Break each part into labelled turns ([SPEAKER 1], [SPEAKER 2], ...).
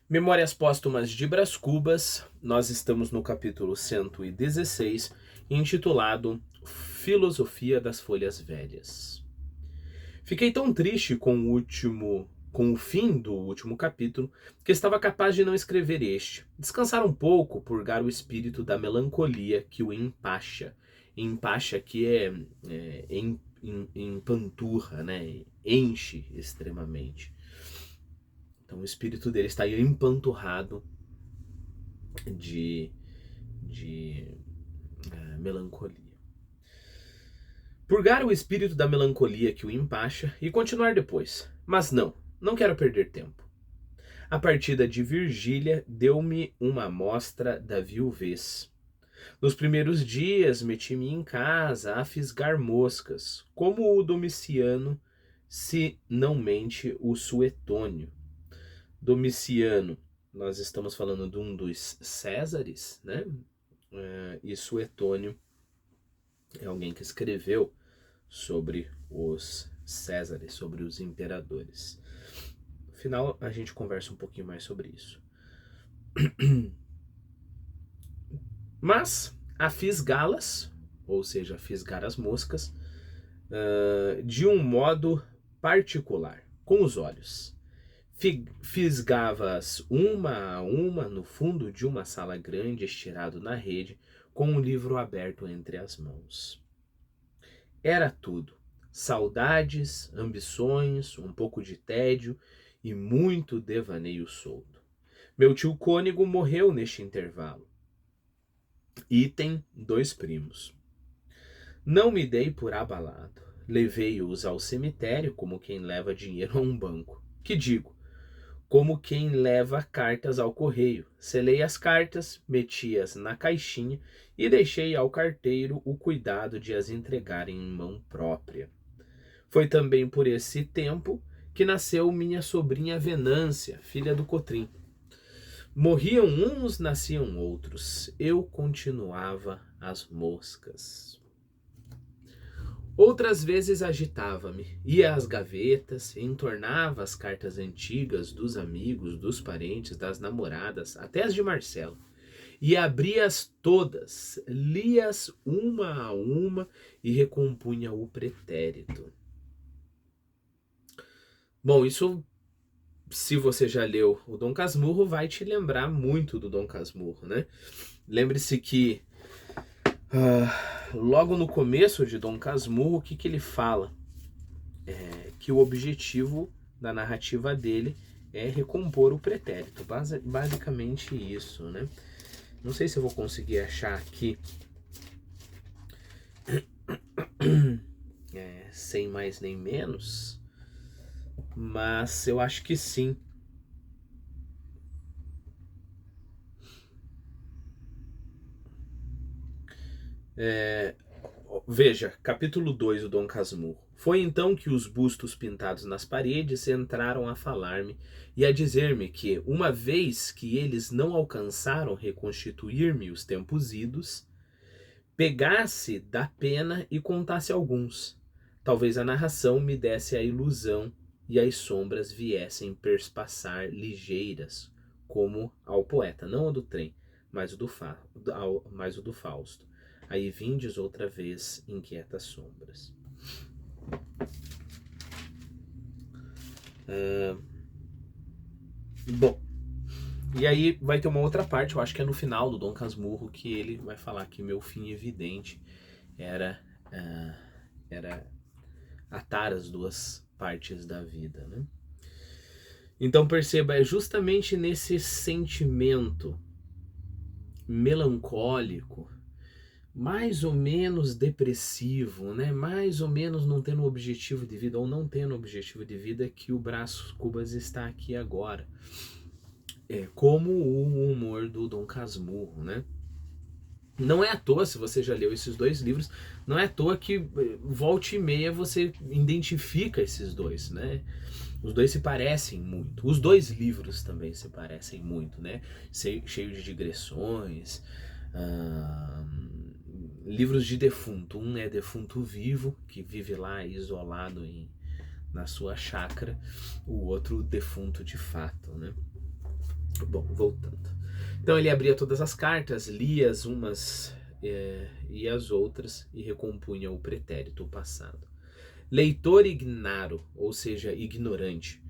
[SPEAKER 1] Memórias Póstumas de Brás Cubas, nós estamos no capítulo 116, intitulado Filosofia das Folhas Velhas. Fiquei tão triste com o fim do último capítulo, que estava capaz de não escrever este. Descansar um pouco, purgar o espírito da melancolia que o empacha. Empacha que empanturra, né? Enche extremamente. Então o espírito dele está empanturrado de melancolia. Purgar o espírito da melancolia que o empacha e continuar depois. Mas não quero perder tempo. A partida de Virgília deu-me uma amostra da viuvez. Nos primeiros dias meti-me em casa a fisgar moscas, como o Domiciano, se não mente o Suetônio. Domiciano, nós estamos falando de um dos Césares, né? E Suetônio é alguém que escreveu sobre os Césares, sobre os imperadores. No final, a gente conversa um pouquinho mais sobre isso. Mas, a fisgá-las, ou seja, fisgar as moscas, de um modo particular, com os olhos. Fisgava-as uma a uma no fundo de uma sala grande, estirado na rede, com um livro aberto entre as mãos. Era tudo. Saudades, ambições, um pouco de tédio e muito devaneio solto. Meu tio Cônego morreu neste intervalo. Item 2 primos. Não me dei por abalado. Levei-os ao cemitério como quem leva dinheiro a um banco. Que digo? Como quem leva cartas ao correio. Selei as cartas, meti-as na caixinha e deixei ao carteiro o cuidado de as entregar em mão própria. Foi também por esse tempo que nasceu minha sobrinha Venância, filha do Cotrim. Morriam uns, nasciam outros. Eu continuava as moscas. Outras vezes agitava-me, ia às gavetas, entornava as cartas antigas dos amigos, dos parentes, das namoradas, até as de Marcelo, e abria-as todas, lia-as uma a uma e recompunha o pretérito. Bom, isso, se você já leu o Dom Casmurro, vai te lembrar muito do Dom Casmurro, né? Lembre-se que logo no começo de Dom Casmurro, o que ele fala? Que o objetivo da narrativa dele é recompor o pretérito. Basicamente isso, né? Não sei se eu vou conseguir achar aqui sem mais nem menos, mas eu acho que sim. Veja, capítulo 2 do Dom Casmurro. Foi então que os bustos pintados nas paredes entraram a falar-me e a dizer-me que, uma vez que eles não alcançaram reconstituir-me os tempos idos, pegasse da pena e contasse alguns. Talvez a narração me desse a ilusão e as sombras viessem perspassar ligeiras, como ao poeta, não o do trem, mas o do Fausto. Aí vindes outra vez, inquietas sombras. Bom, e aí vai ter uma outra parte, eu acho que é no final do Dom Casmurro, que ele vai falar que meu fim evidente era atar as duas partes da vida, né? Então perceba, é justamente nesse sentimento melancólico, mais ou menos depressivo, né? Mais ou menos não tendo objetivo de vida ou não tendo objetivo de vida que o Brás Cubas está aqui agora. Como o humor do Dom Casmurro, né? Não é à toa, se você já leu esses dois livros, não é à toa que volta e meia você identifica esses dois, né? Os dois se parecem muito. Os dois livros também se parecem muito, né? Cheio de digressões, livros de defunto. Um é defunto vivo, que vive lá isolado na sua chácara. O outro, defunto de fato, né? Bom, voltando. Então ele abria todas as cartas, lia as umas e as outras e recompunha o pretérito, o passado. Leitor ignaro, ou seja, ignorante.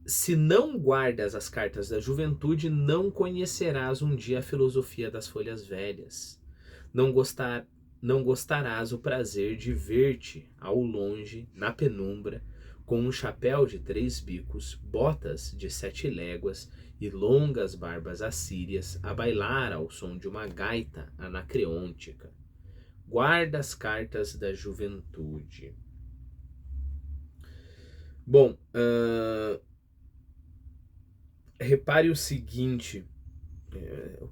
[SPEAKER 1] Se não guardas as cartas da juventude, não conhecerás um dia a filosofia das folhas velhas. Não, não gostarás o prazer de ver-te ao longe, na penumbra, com um chapéu de 3 bicos, botas de 7 léguas e longas barbas assírias, a bailar ao som de uma gaita anacreôntica. Guarda as cartas da juventude. Bom, repare o seguinte,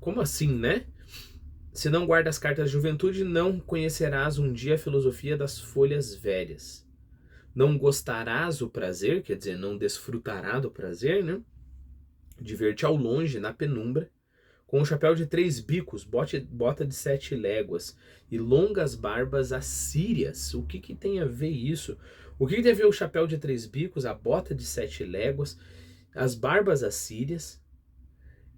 [SPEAKER 1] como assim, né? Se não guarda as cartas da juventude, não conhecerás um dia a filosofia das folhas velhas. Não gostarás o prazer, quer dizer, não desfrutará do prazer, né? De ver-te ao longe, na penumbra, com um chapéu de 3 bicos, bota de 7 léguas e longas barbas assírias. O que tem a ver isso? O que tem a ver o chapéu de 3 bicos, a bota de 7 léguas, as barbas assírias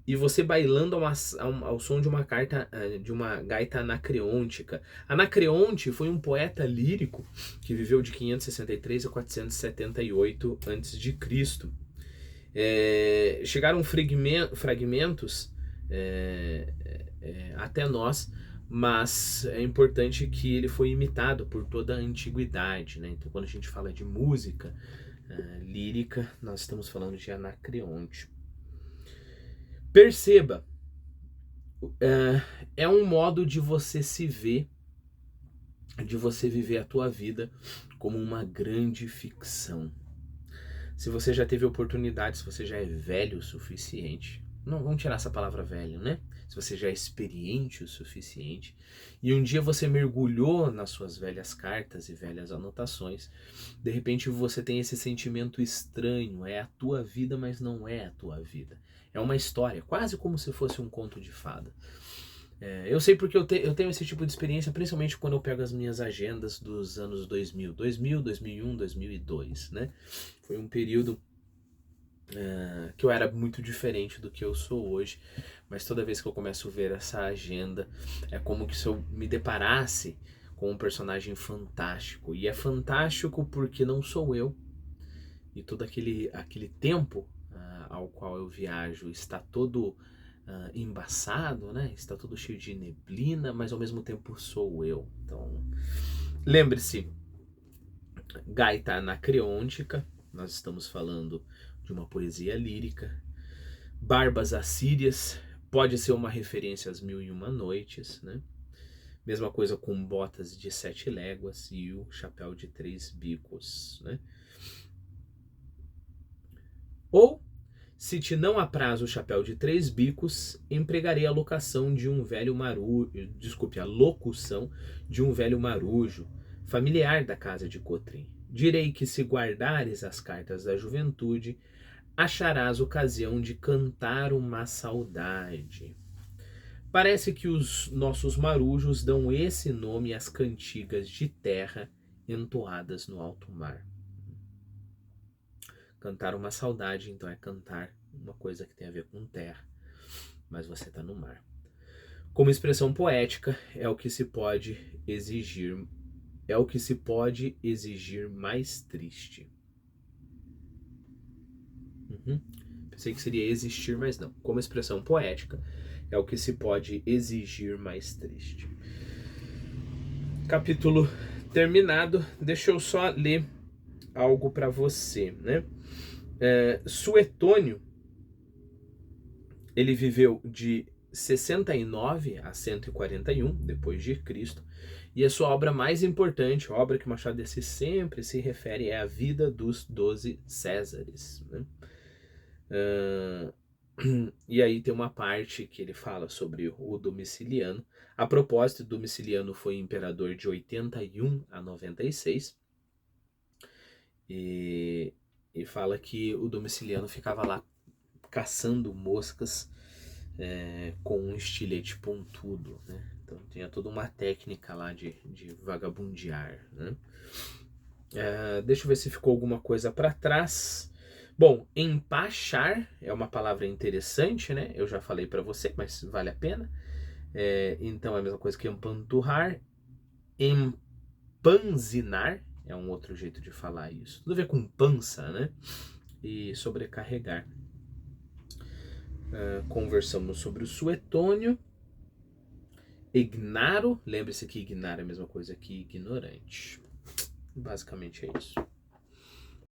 [SPEAKER 1] e você bailando ao som de de uma gaita anacreôntica? Anacreonte foi um poeta lírico que viveu de 563 a 478 a.C. Chegaram fragmentos até nós, mas é importante que ele foi imitado por toda a antiguidade, né? Então, quando a gente fala de música lírica, nós estamos falando de Anacreonte. Perceba, é um modo de você se ver, de você viver a tua vida como uma grande ficção. Se você já teve oportunidade, se você já é velho o suficiente, não vamos tirar essa palavra velho, né? Se você já é experiente o suficiente e um dia você mergulhou nas suas velhas cartas e velhas anotações, de repente você tem esse sentimento estranho, é a tua vida, mas não é a tua vida. É uma história, quase como se fosse um conto de fada. Eu sei porque eu tenho esse tipo de experiência, principalmente quando eu pego as minhas agendas dos anos 2000, 2001, 2002, né? Foi um período que eu era muito diferente do que eu sou hoje, mas toda vez que eu começo a ver essa agenda, é como que se eu me deparasse com um personagem fantástico. E é fantástico porque não sou eu, e todo aquele tempo ao qual eu viajo está todo embaçado, né? Está todo cheio de neblina, mas ao mesmo tempo sou eu. Então, lembre-se, gaita anacreôntica, nós estamos falando de uma poesia lírica. Barbas assírias, pode ser uma referência às 1001 Noites, né? Mesma coisa com botas de 7 léguas e o chapéu de 3 bicos, né? Ou, se te não apraz o chapéu de 3 bicos, empregarei a locação de um velho marujo, a locução de um velho marujo, familiar da casa de Cotrim. Direi que se guardares as cartas da juventude, acharás ocasião de cantar uma saudade. Parece que os nossos marujos dão esse nome às cantigas de terra entoadas no alto mar. Cantar uma saudade, então, é cantar uma coisa que tem a ver com terra, mas você está no mar. Como expressão poética, é o que se pode exigir mais triste. Pensei que seria existir, mas não. Como expressão poética, é o que se pode exigir mais triste. Capítulo terminado. Deixa eu só ler algo para você, né? Suetônio, ele viveu de 69 a 141 depois de Cristo, e a sua obra mais importante, a obra que Machado de Assis sempre se refere, é a Vida dos 12 Césares, né? E aí tem uma parte que ele fala sobre o Domiciliano. A propósito, Domiciliano foi imperador de 81 a 96, e fala que o Domiciliano ficava lá caçando moscas com um estilete pontudo, né? Então tinha toda uma técnica lá de vagabundear, né? Deixa eu ver se ficou alguma coisa para trás. Bom, empachar é uma palavra interessante, né? Eu já falei para você, mas vale a pena. Então é a mesma coisa que empanturrar. Empanzinar é um outro jeito de falar isso. Tudo a ver com pança, né? E sobrecarregar. Conversamos sobre o suetônio. Ignaro, lembre-se que ignar é a mesma coisa que ignorante. Basicamente é isso.